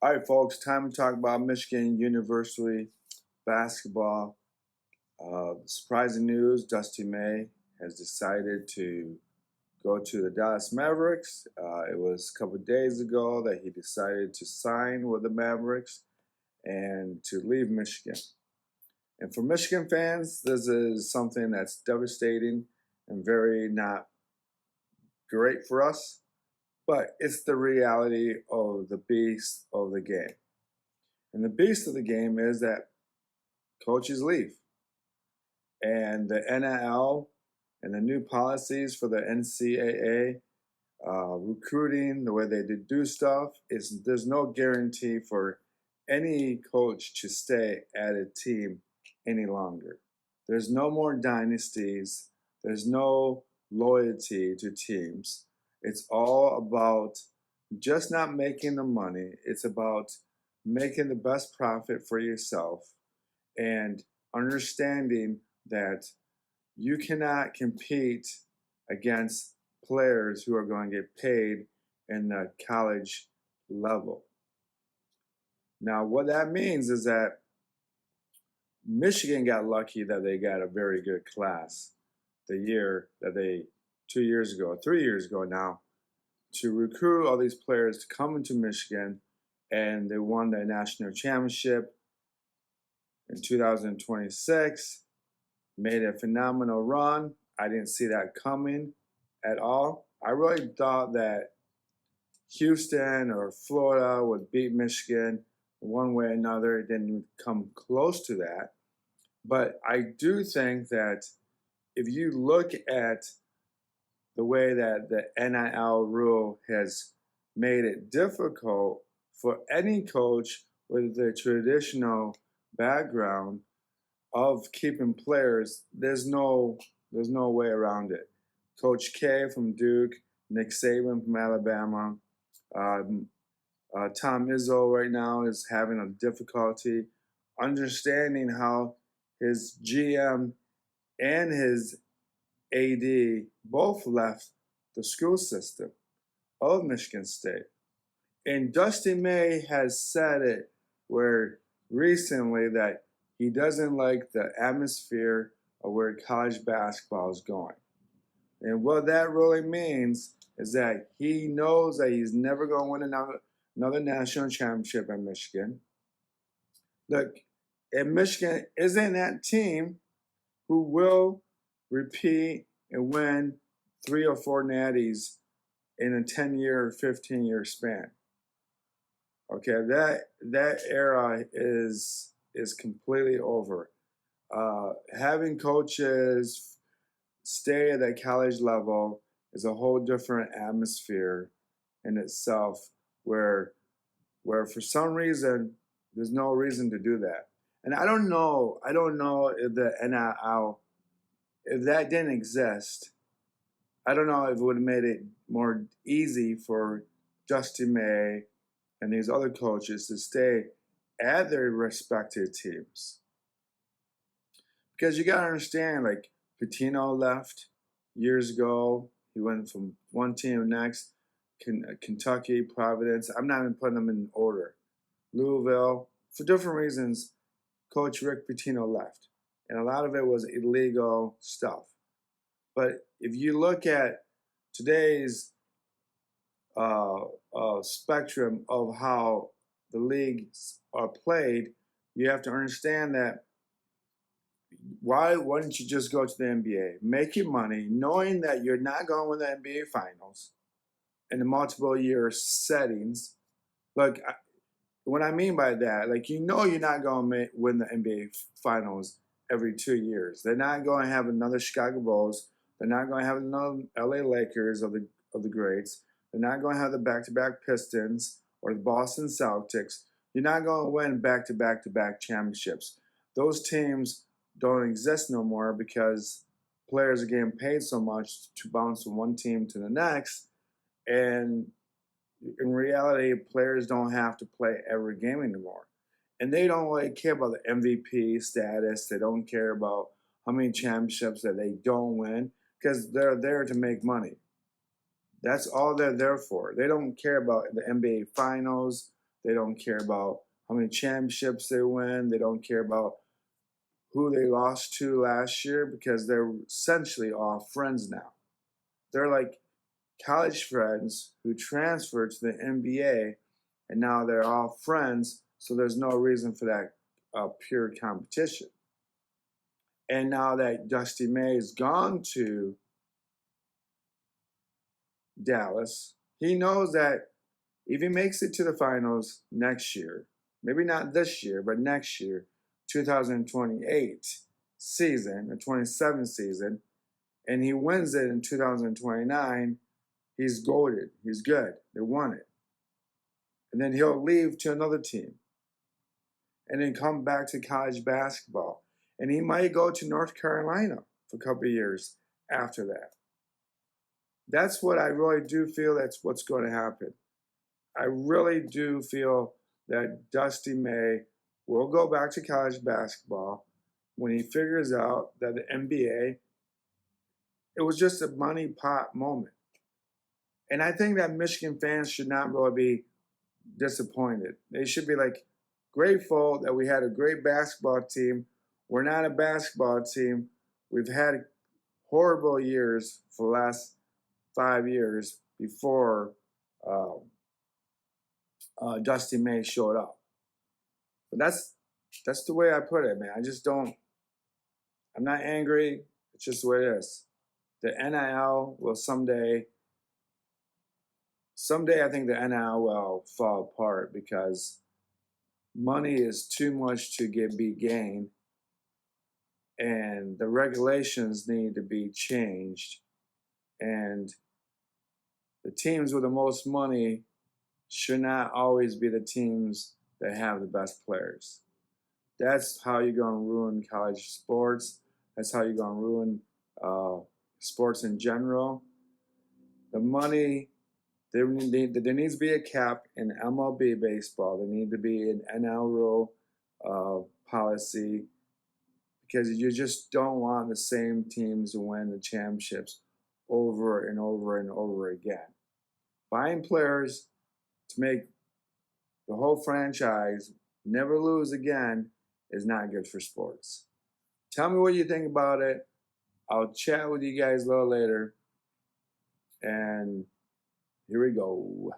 All right, folks, time to talk about Michigan University basketball. Surprising news, Dusty May has decided to go to the Dallas Mavericks. It was a couple of days ago that he decided to sign with the Mavericks and to leave Michigan. And for Michigan fans, this is something that's devastating and very not great for us, but it's the reality of the beast of the game. And the beast of the game is that coaches leave. And the NIL and the new policies for the NCAA, recruiting, the way they do stuff, is there's no guarantee for any coach to stay at a team any longer. There's no more dynasties. There's no loyalty to teams. It's all about just not making the money. It's about making the best profit for yourself and understanding that you cannot compete against players who are going to get paid in the college level. Now, what that means is that Michigan got lucky that they got a very good class the year that they, 2 years ago, 3 years ago now, to recruit all these players to come into Michigan, and they won the national championship in 2026, made a phenomenal run. I didn't see that coming at all. I really thought that Houston or Florida would beat Michigan one way or another. It didn't come close to that. But I do think that if you look at the way that the NIL rule has made it difficult for any coach with the traditional background of keeping players, there's no way around it. Coach K from Duke, Nick Saban from Alabama, Tom Izzo right now is having a difficulty understanding how his GM and his AD both left the school system of Michigan State. And Dusty May has said it where recently that he doesn't like the atmosphere of where college basketball is going. And what that really means is that he knows that he's never going to win another national championship at Michigan. Look, and Michigan isn't that team who will repeat and win 3 or 4 natties in a 10-year or 15-year span. Okay, that era is completely over. Having coaches stay at that college level is a whole different atmosphere in itself, where for some reason there's no reason to do that. And I don't know if the NIL, if that didn't exist, I don't know if it would have made it more easy for Dusty May and these other coaches to stay at their respective teams. Because you got to understand, like, Pitino left years ago. He went from one team to the next. Kentucky, Providence. I'm not even putting them in order. Louisville. For different reasons, Coach Rick Pitino left. And a lot of it was illegal stuff. But if you look at today's spectrum of how the leagues are played, you have to understand that why wouldn't you just go to the NBA, make your money, knowing that you're not going to win the NBA Finals in the multiple year settings. Like, what I mean by that, like, you're not going to win the NBA Finals every 2 years. They're not going to have another Chicago Bulls. They're not going to have another LA Lakers of the greats. They're not going to have the back-to-back Pistons or the Boston Celtics. You're not going to win back-to-back championships. Those teams don't exist no more because players are getting paid so much to bounce from one team to the next. And in reality, players don't have to play every game anymore. And they don't really care about the MVP status. They don't care about how many championships that they don't win, because they're there to make money. That's all they're there for. They don't care about the NBA Finals. They don't care about how many championships they win. They don't care about who they lost to last year because they're essentially all friends now. They're like college friends who transferred to the NBA, and now they're all friends, so there's no reason for that pure competition. And now that Dusty May's gone to Dallas, he knows that if he makes it to the finals next year, maybe not this year, but next year, 2028 season, the 27 season, and he wins it in 2029, he's goated. He's good. They won it. And then he'll leave to another team and then come back to college basketball. And he might go to North Carolina for a couple of years after that. That's what I really do feel that's what's going to happen. I really do feel that Dusty May will go back to college basketball when he figures out that the NBA, it was just a money pot moment. And I think that Michigan fans should not really be disappointed. They should be like grateful that we had a great basketball team. We're not a basketball team. We've had horrible years for the last 5 years before Dusty May showed up. But that's the way I put it, man. I just don't. I'm not angry. It's just the way it is. The NIL will someday. Someday, I think the NIL will fall apart because money is too much to be gained, and the regulations need to be changed. And the teams with the most money should not always be the teams that have the best players. That's how you're going to ruin college sports. That's how you're going to ruin sports in general. The money, there needs to be a cap in MLB baseball. There needs to be an NL rule policy because you just don't want the same teams to win the championships over and over and over again. Buying players to make the whole franchise never lose again is not good for sports. Tell me what you think about it. I'll chat with you guys a little later. And here we go.